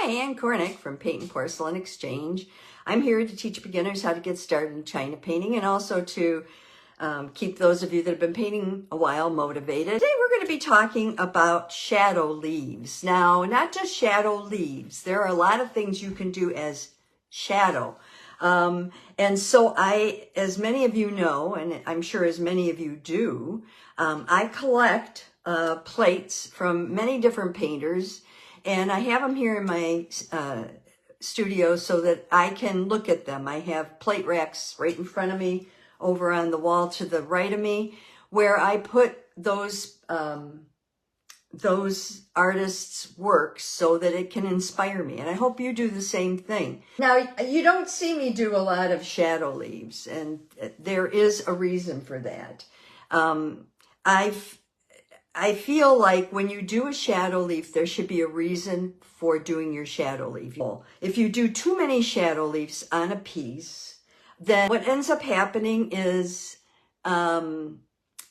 Ann Cornick from Paint and Porcelain Exchange. I'm here to teach beginners how to get started in China painting and also to keep those of you that have been painting a while motivated. Today we're going to be talking about shadow leaves. Now, not just shadow leaves. There are a lot of things you can do as shadow. And so as many of you know, and I'm sure as many of you do, I collect plates from many different painters, and I have them here in my studio so that I can look at them. I have plate racks right in front of me over on the wall to the right of me where I put those artists' works so that it can inspire me. And I hope you do the same thing. Now, you don't see me do a lot of shadow leaves, and there is a reason for that. I feel like when you do a shadow leaf, there should be a reason for doing your shadow leaf. If you do too many shadow leaves on a piece, then what ends up happening is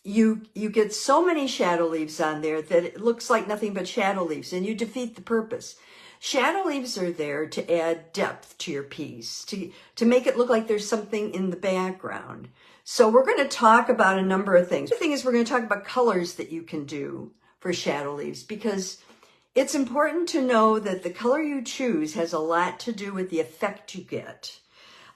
you get so many shadow leaves on there that it looks like nothing but shadow leaves, and you defeat the purpose. Shadow leaves are there to add depth to your piece, to make it look like there's something in the background. So we're going to talk about a number of things. The thing is, we're going to talk about colors that you can do for shadow leaves, because it's important to know that the color you choose has a lot to do with the effect you get.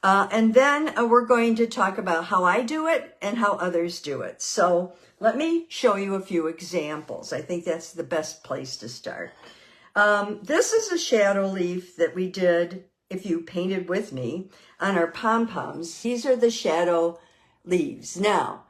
And then we're going to talk about how I do it and how others do it. So let me show you a few examples. I think that's the best place to start. This is a shadow leaf that we did, if you painted with me, on our pom-poms. These are the shadow leaves. Now,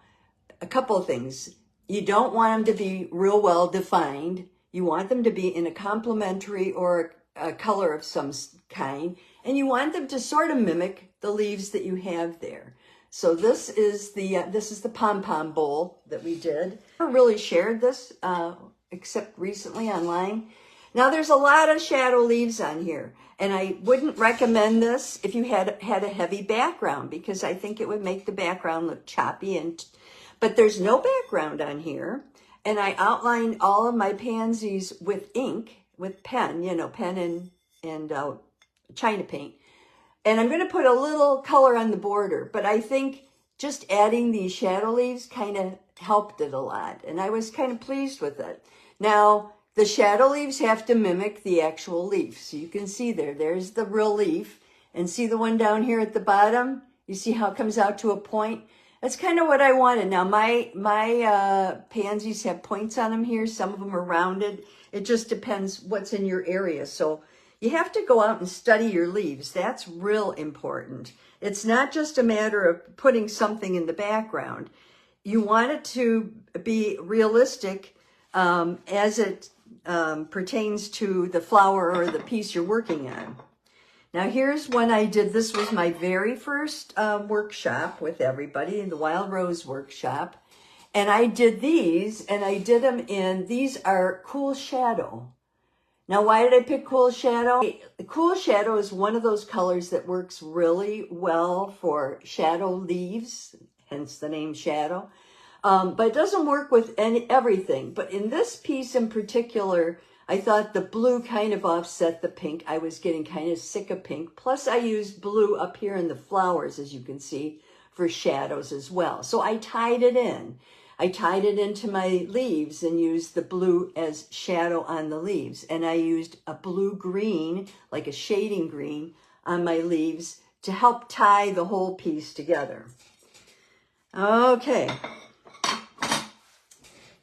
a couple of things. You don't want them to be real well defined. You want them to be in a complementary or a color of some kind, and you want them to sort of mimic the leaves that you have there. So this is the pom-pom bowl that we did. I haven't really shared this except recently online. Now there's a lot of shadow leaves on here, and I wouldn't recommend this if you had a heavy background, because I think it would make the background look choppy. But there's no background on here, and I outlined all of my pansies with ink, with pen, pen and China paint. And I'm going to put a little color on the border, but I think just adding these shadow leaves kind of helped it a lot, and I was kind of pleased with it. Now, the shadow leaves have to mimic the actual leaf. So you can see there's the real leaf, and see the one down here at the bottom? You see how it comes out to a point? That's kind of what I wanted. Now, my pansies have points on them here. Some of them are rounded. It just depends what's in your area. So you have to go out and study your leaves. That's real important. It's not just a matter of putting something in the background. You want it to be realistic as it pertains to the flower or the piece you're working on. Now here's one I did. This was my very first workshop with everybody in the Wild Rose workshop. And I did these, and I did them these are Cool Shadow. Now, why did I pick Cool Shadow? Cool Shadow is one of those colors that works really well for shadow leaves, hence the name Shadow. But it doesn't work with everything. But in this piece in particular, I thought the blue kind of offset the pink. I was getting kind of sick of pink. Plus, I used blue up here in the flowers, as you can see, for shadows as well. So I tied it in. I tied it into my leaves and used the blue as shadow on the leaves. And I used a blue-green, like a shading green, on my leaves to help tie the whole piece together. Okay.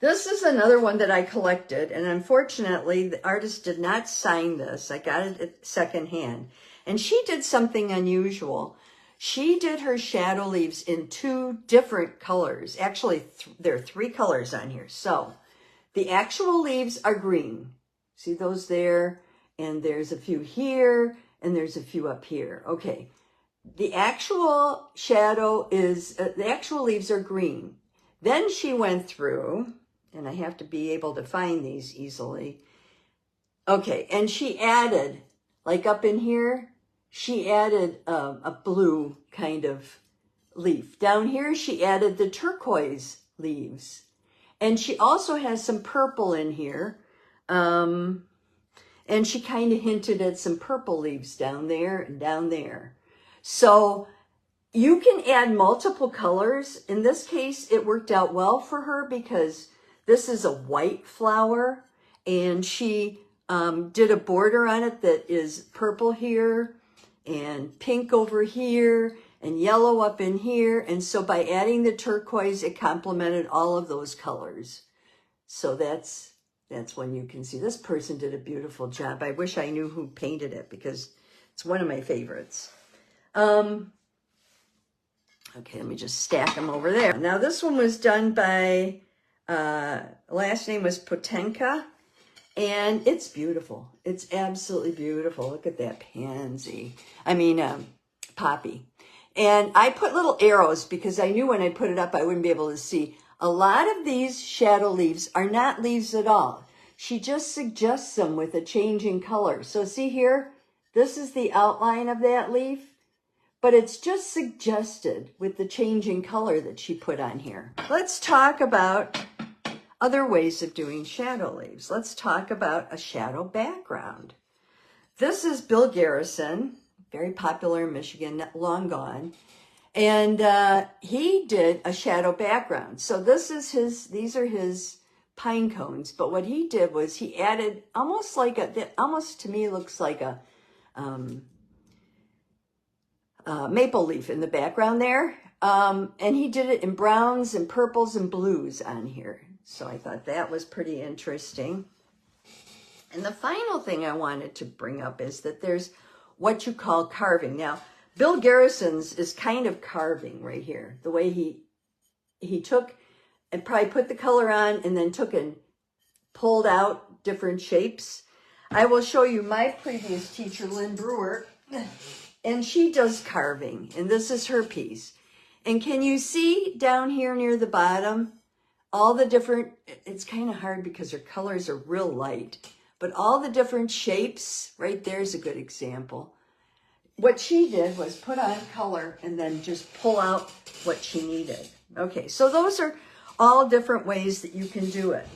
This is another one that I collected, and unfortunately, the artist did not sign this. I got it at secondhand. And she did something unusual. She did her shadow leaves in two different colors. Actually, there are three colors on here. So the actual leaves are green. See those there? And there's a few here, and there's a few up here. Okay. The actual shadow is, the actual leaves are green. Then she went through, and I have to be able to find these easily. Okay, and she added, like up in here, she added a blue kind of leaf. Down here, she added the turquoise leaves. And she also has some purple in here. And she kind of hinted at some purple leaves down there and down there. So you can add multiple colors. In this case, it worked out well for her because this is a white flower, and she did a border on it that is purple here and pink over here and yellow up in here. And so by adding the turquoise, it complemented all of those colors. So that's when you can see this person did a beautiful job. I wish I knew who painted it because it's one of my favorites. Okay, let me just stack them over there. Now this one was done by, last name was Potenka, and it's beautiful. It's absolutely beautiful. Look at that pansy. Poppy. And I put little arrows because I knew when I put it up, I wouldn't be able to see. A lot of these shadow leaves are not leaves at all. She just suggests them with a change in color. So see here, this is the outline of that leaf, but it's just suggested with the change in color that she put on here. Let's talk about other ways of doing shadow leaves. Let's talk about a shadow background. This is Bill Garrison, very popular in Michigan, long gone. And he did a shadow background. So these are his pine cones. But what he did was he added almost to me looks like a maple leaf in the background there. And he did it in browns and purples and blues on here. So I thought that was pretty interesting. And the final thing I wanted to bring up is that there's what you call carving. Now, Bill Garrison's is kind of carving right here. The way he took and probably put the color on and then took and pulled out different shapes. I will show you my previous teacher, Lynn Brewer, and she does carving, and this is her piece. And can you see down here near the bottom, all the different, it's kind of hard because her colors are real light, but all the different shapes, right there's a good example. What she did was put on color and then just pull out what she needed. Okay, so those are all different ways that you can do it.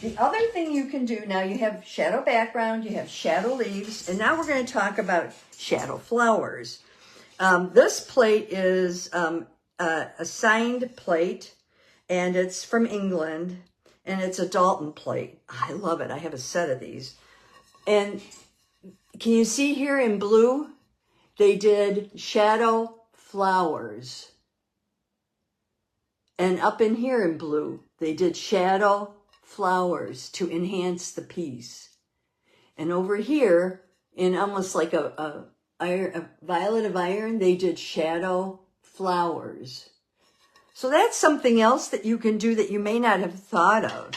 The other thing you can do, now you have shadow background, you have shadow leaves, and now we're going to talk about shadow flowers. This plate is a signed plate, and it's from England, and it's a Dalton plate. I love it. I have a set of these. And can you see here in blue? They did shadow flowers. And up in here in blue, they did shadow flowers to enhance the piece. And over here, in almost like a violet of iron, they did shadow flowers. So that's something else that you can do that you may not have thought of.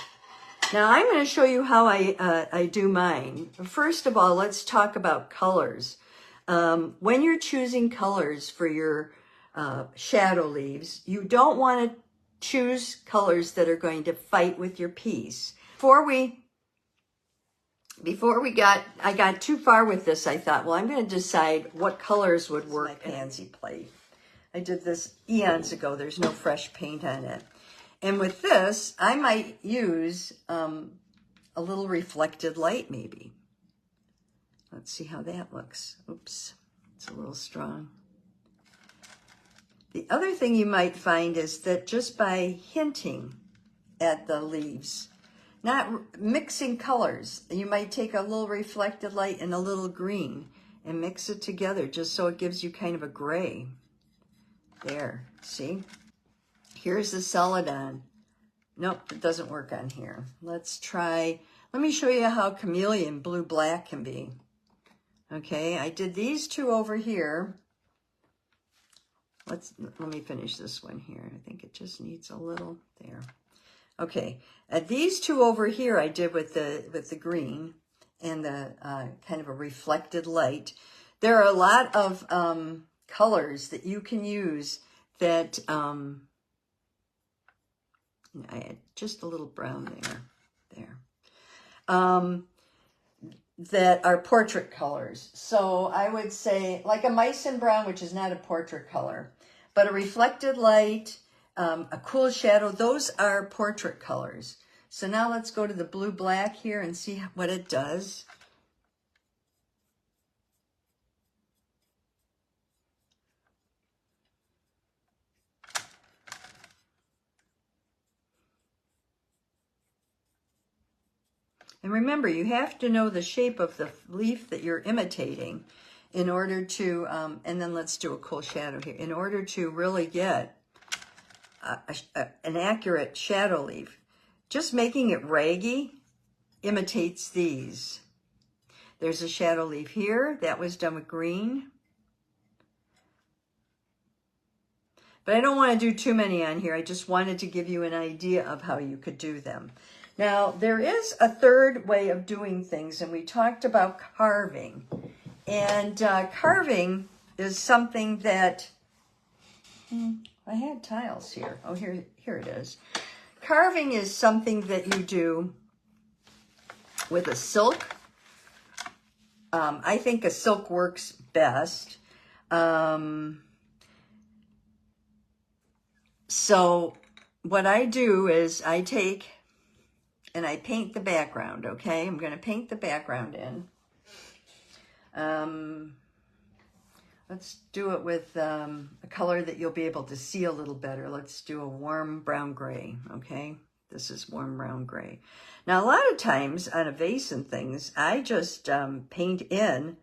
Now I'm going to show you how I do mine. First of all, let's talk about colors. When you're choosing colors for your shadow leaves, you don't want to choose colors that are going to fight with your piece. I got too far with this, I thought, well, I'm going to decide what colors would work. My pansy plate. I did this eons ago. There's no fresh paint on it. And with this, I might use a little reflected light maybe. Let's see how that looks. Oops, it's a little strong. The other thing you might find is that just by hinting at the leaves, not mixing colors, you might take a little reflected light and a little green and mix it together just so it gives you kind of a gray. There, see? Here's the celadon. Nope, it doesn't work on here. Let me show you how chameleon blue-black can be. Okay, I did these two over here. Let me finish this one here. I think it just needs a little there. Okay, these two over here I did with the green and the kind of a reflected light. There are a lot of colors that you can use that I had just a little brown there. That are portrait colors. So I would say like a Meissen brown, which is not a portrait color, but a reflected light, a cool shadow, those are portrait colors. So now let's go to the blue-black here and see what it does. And remember, you have to know the shape of the leaf that you're imitating in order to, and then let's do a cool shadow here, in order to really get an accurate shadow leaf. Just making it raggy imitates these. There's a shadow leaf here. That was done with green. But I don't want to do too many on here. I just wanted to give you an idea of how you could do them. Now, there is a third way of doing things, and we talked about carving. And carving is something that, I had tiles here. Oh, here it is. Carving is something that you do with a silk. I think a silk works best. So what I do is I take and I paint the background, okay? I'm going to paint the background in. Let's do it with a color that you'll be able to see a little better. Let's do a warm brown gray, okay? This is warm brown gray. Now, a lot of times on a vase and things, I just paint in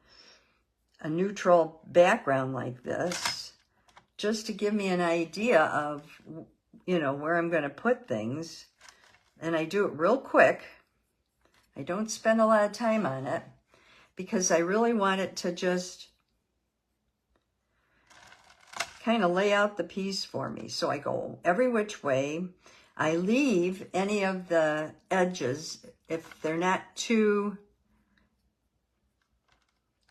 a neutral background like this just to give me an idea of, you know, where I'm going to put things. And I do it real quick. I don't spend a lot of time on it because I really want it to just kind of lay out the piece for me. So I go every which way. I leave any of the edges if they're not too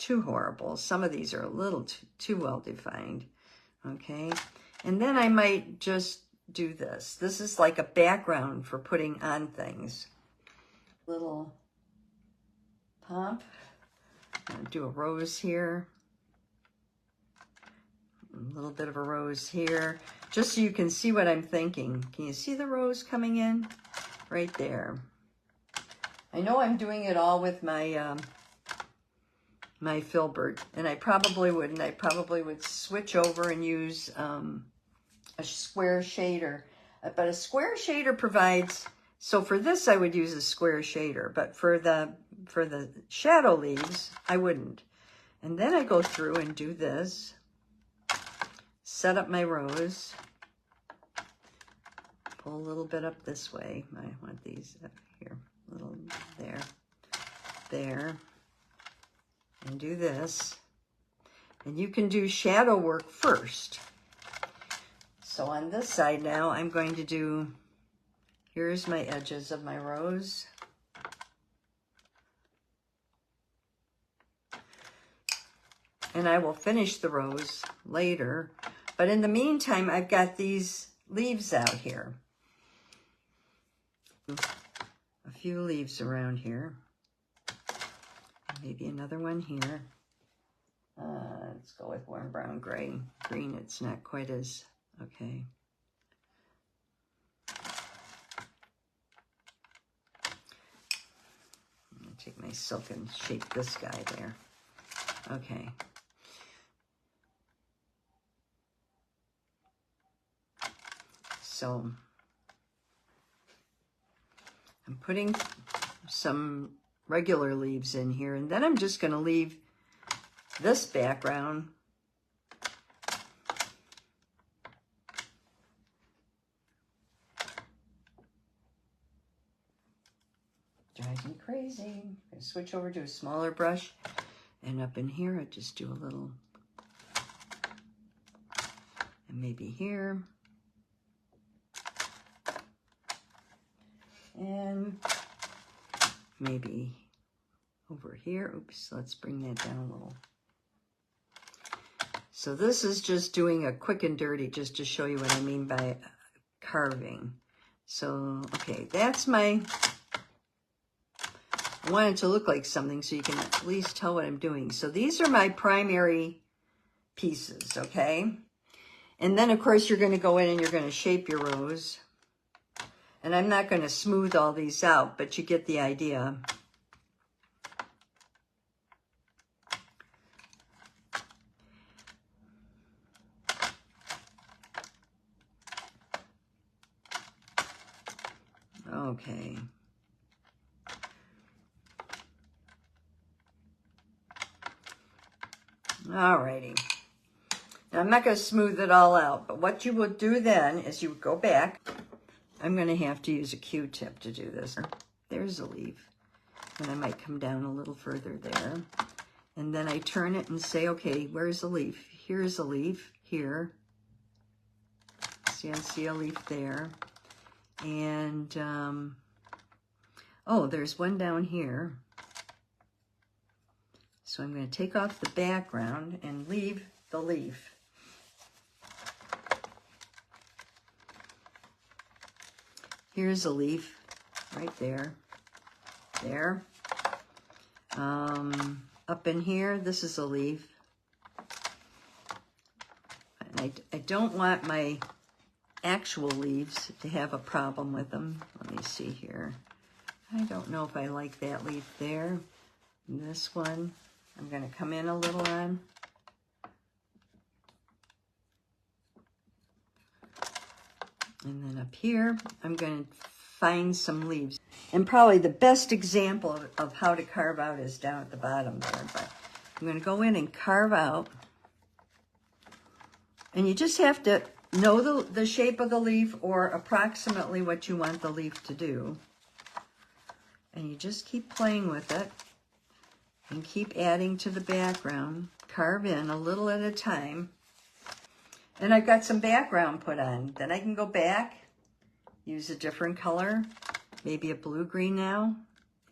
horrible. Some of these are a little too well defined. Okay. And then I might just do this. This is like a background for putting on things. Little pomp. I'm gonna do a rose here. A little bit of a rose here, just so you can see what I'm thinking. Can you see the rose coming in? Right there. I know I'm doing it all with my my filbert, and I probably wouldn't. I probably would switch over and use a square shader. But a square shader provides, so for this I would use a square shader, but for the shadow leaves, I wouldn't. And then I go through and do this. Set up my rose, pull a little bit up this way. I want these up here, a little there, and do this. And you can do shadow work first. So on this side now, I'm going to do, here's my edges of my rose. And I will finish the rose later. But in the meantime, I've got these leaves out here. A few leaves around here. Maybe another one here. Let's go with warm brown gray. Green, it's not quite as, okay. I'm gonna take my silk and shape this guy there. Okay. So I'm putting some regular leaves in here, and then I'm just going to leave this background drives me crazy. I'm going to switch over to a smaller brush, and up in here I just do a little, and maybe here. And maybe over here. Oops, let's bring that down a little. So this is just doing a quick and dirty just to show you what I mean by carving. So, okay, that's my, I want it to look like something so you can at least tell what I'm doing. So these are my primary pieces, okay? And then, of course, you're going to go in and you're going to shape your rose. And I'm not going to smooth all these out, but you get the idea. Okay. Alrighty. Now, I'm not going to smooth it all out, but what you will do then is you go back. I'm going to have to use a Q-tip to do this. There's a leaf. And I might come down a little further there. And then I turn it and say, okay, where's the leaf? Here's a leaf here. See, I see a leaf there. And, oh, there's one down here. So I'm going to take off the background and leave the leaf. Here's a leaf right there. There. Up in here, this is a leaf. And I don't want my actual leaves to have a problem with them. Let me see here. I don't know if I like that leaf there. And this one, I'm going to come in a little on. And then up here, I'm going to find some leaves. And probably the best example of how to carve out is down at the bottom there. But I'm going to go in and carve out. And you just have to know the shape of the leaf or approximately what you want the leaf to do. And you just keep playing with it and keep adding to the background. Carve in a little at a time. And I've got some background put on. Then I can go back, use a different color, maybe a blue-green now,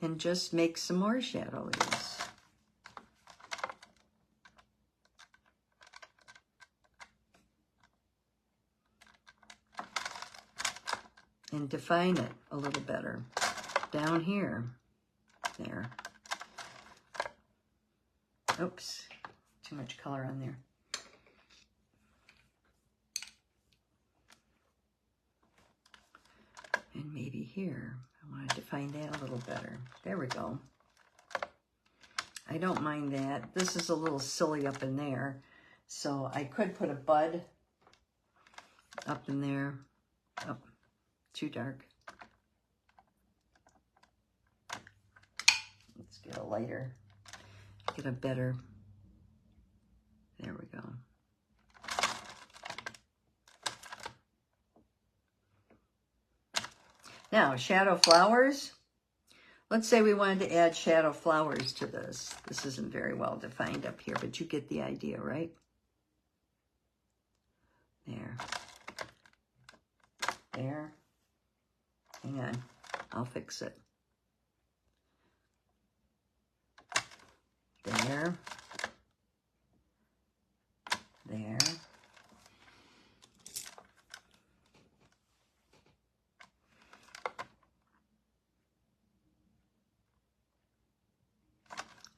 and just make some more shadow leaves. And define it a little better. Down here, there. Oops, too much color on there. And maybe here, I want to define that a little better. There we go. I don't mind that. This is a little silly up in there. So I could put a bud up in there. Oh, too dark. Let's get a lighter, get a better, there we go. Now, shadow flowers. Let's say we wanted to add shadow flowers to this. This isn't very well defined up here, but you get the idea, right? There. There. Hang on, I'll fix it. There. There.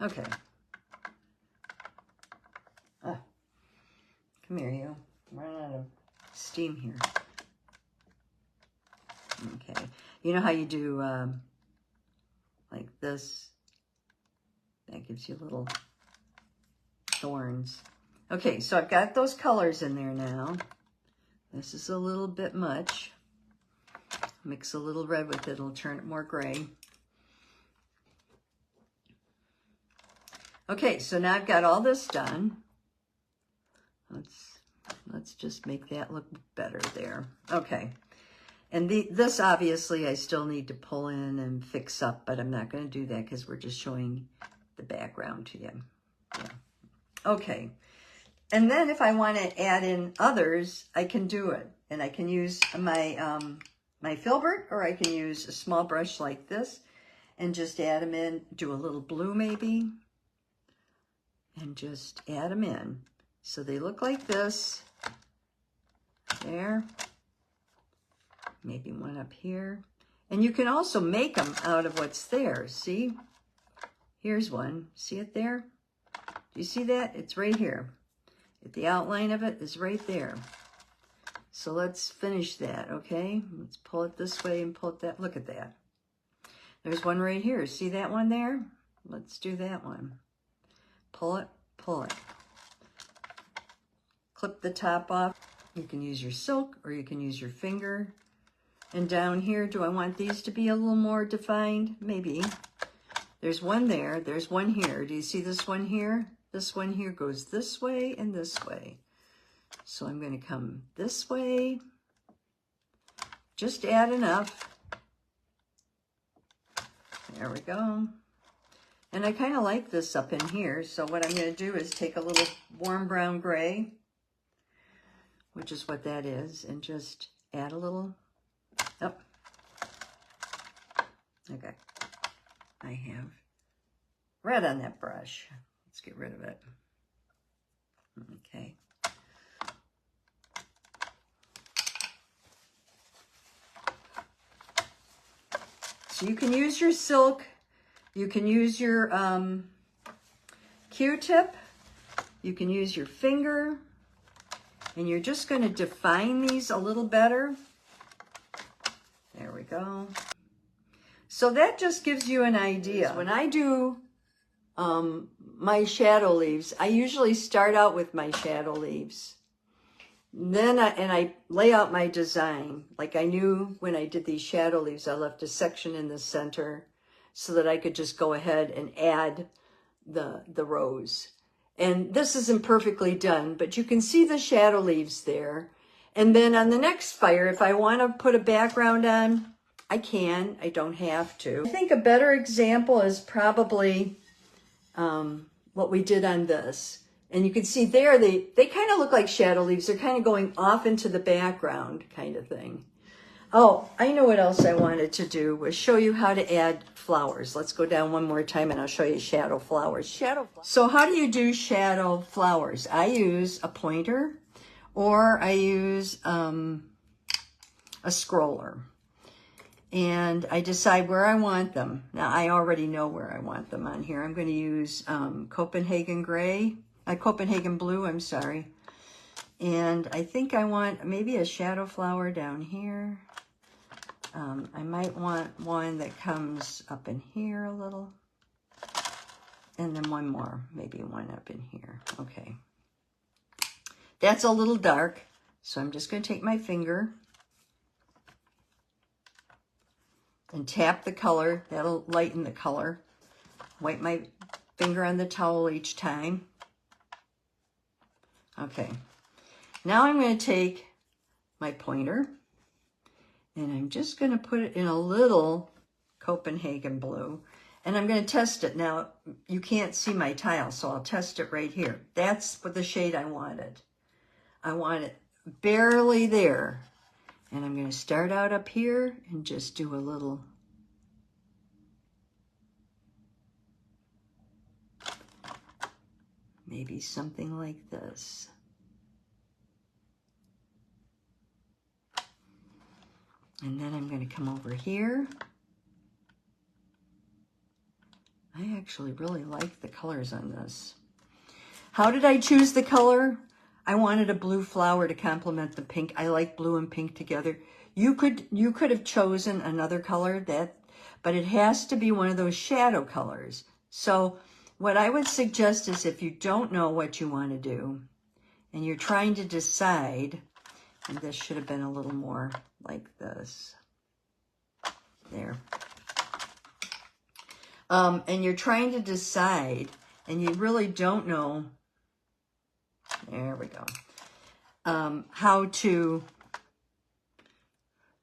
Okay. Ah, come here, you. I'm running out of steam here. Okay. You know how you do like this? That gives you little thorns. Okay, so I've got those colors in there now. This is a little bit much. Mix a little red with it, it'll turn it more gray. Okay, so now I've got all this done. Let's just make that look better there. Okay, and this obviously I still need to pull in and fix up, but I'm not going to do that because we're just showing the background to you. Yeah. Okay, and then if I want to add in others, I can do it, and I can use my my filbert, or I can use a small brush like this and just add them in. Do a little blue maybe. And just add them in. So they look like this. There. Maybe one up here. And you can also make them out of what's there. See? Here's one. See it there? Do you see that? It's right here. The outline of it is right there. So let's finish that, okay? Let's pull it this way and pull it that. Look at that. There's one right here. See that one there? Let's do that one. Pull it, pull it. Clip the top off. You can use your silk or you can use your finger. And down here, do I want these to be a little more defined? Maybe. There's one there. There's one here. Do you see this one here? This one here goes this way and this way. So I'm going to come this way. Just add enough. There we go. And I kind of like this up in here. So what I'm going to do is take a little warm brown gray, which is what that is, and just add a little. Oh. Okay. I have red on that brush. Let's get rid of it. Okay. So you can use your silk, you can use your Q-tip, you can use your finger, and you're just going to define these a little better. There we go. So that just gives you an idea. When I do my shadow leaves, I usually start out with my shadow leaves. Then I lay out my design. Like I knew when I did these shadow leaves, I left a section in the center so that I could just go ahead and add the rows. And this isn't perfectly done, but you can see the shadow leaves there. And then on the next fire, if I want to put a background on, I can. I don't have to. I think a better example is probably what we did on this. And you can see there, they kind of look like shadow leaves. They're kind of going off into the background kind of thing. Oh, I know what else I wanted to do was show you how to add flowers. Let's go down one more time and I'll show you shadow flowers. So how do you do shadow flowers? I use a pointer or I use a scroller. And I decide where I want them. Now, I already know where I want them on here. I'm going to use Copenhagen blue, I'm sorry. And I think I want maybe a shadow flower down here. I might want one that comes up in here a little. And then one more, maybe one up in here. Okay. That's a little dark, so I'm just going to take my finger and tap the color. That'll lighten the color. Wipe my finger on the towel each time. Okay. Now I'm going to take my pointer and I'm just going to put it in a little Copenhagen blue. And I'm going to test it. Now, you can't see my tile, so I'll test it right here. That's what the shade I wanted. I want it barely there. And I'm going to start out up here and just do a little. Maybe something like this. And then I'm going to come over here. I actually really like the colors on this. How did I choose the color? I wanted a blue flower to complement the pink. I like blue and pink together. You could have chosen another color, but it has to be one of those shadow colors. So what I would suggest is if you don't know what you want to do and you're trying to decide, and this should have been a little more like this. There. And you're trying to decide and you really don't know. There we go.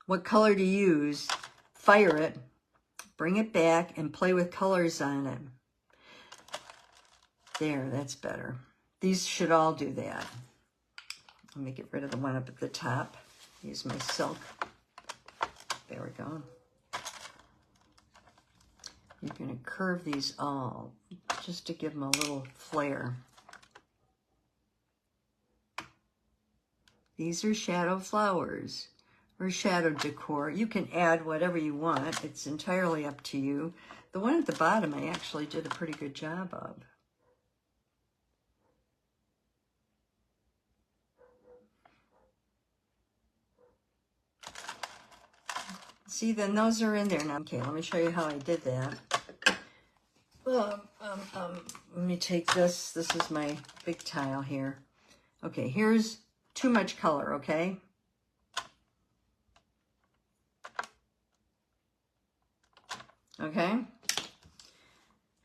What color to use, fire it, bring it back, and play with colors on it. There, that's better. These should all do that. Let me get rid of the one up at the top. Use my silk. There we go. You're going to curve these all just to give them a little flair. These are shadow flowers or shadow decor. You can add whatever you want. It's entirely up to you. The one at the bottom I actually did a pretty good job of. See, then those are in there now. Okay, let me show you how I did that. Let me take this. This is my big tile here. Okay, here's too much color, okay? Okay?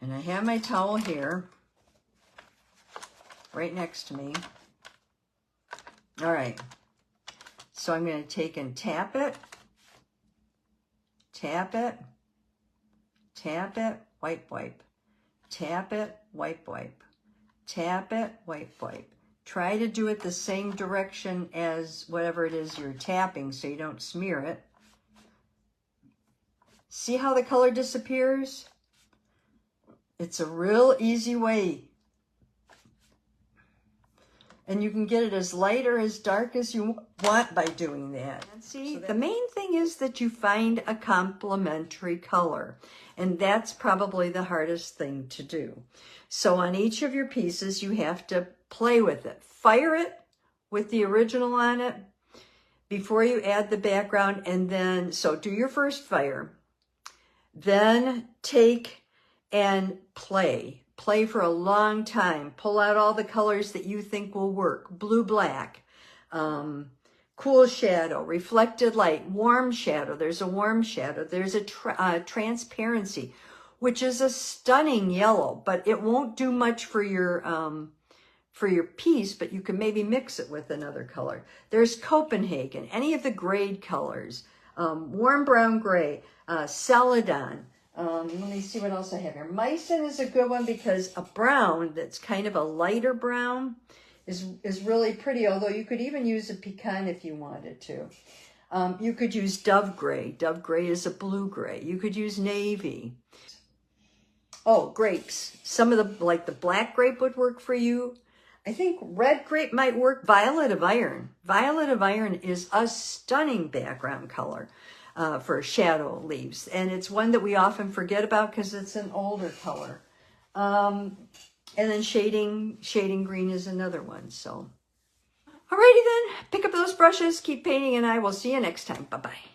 And I have my towel here. right next to me. All right. So I'm going to take and tap it, tap it, tap it, wipe, wipe, tap it, wipe, wipe, tap it, wipe, wipe. Try to do it the same direction as whatever it is you're tapping so you don't smear it. See how the color disappears? It's a real easy way. And you can get it as light or as dark as you want by doing that. And see, the main thing is that you find a complementary color. And that's probably the hardest thing to do. So on each of your pieces, you have to play with it. Fire it with the original on it before you add the background. And then, so do your first fire. Then take and play. Play for a long time. Pull out all the colors that you think will work. Blue, black, cool shadow, reflected light, warm shadow. There's a warm shadow. There's a transparency, which is a stunning yellow, but it won't do much for your piece, but you can maybe mix it with another color. There's Copenhagen, any of the grade colors, warm brown gray, Celadon. Let me see what else I have here. Meissen is a good one because a brown that's kind of a lighter brown is really pretty, although you could even use a pecan if you wanted to. You could use Dove Gray. Dove Gray is a blue gray. You could use navy. Oh, grapes. Some of the, like the black grape would work for you. I think red grape might work. Violet of Iron. Violet of Iron is a stunning background color. For shadow leaves, and it's one that we often forget about because it's an older color. And then shading green is another one. So, alrighty then, pick up those brushes, keep painting, and I will see you next time. Bye-bye.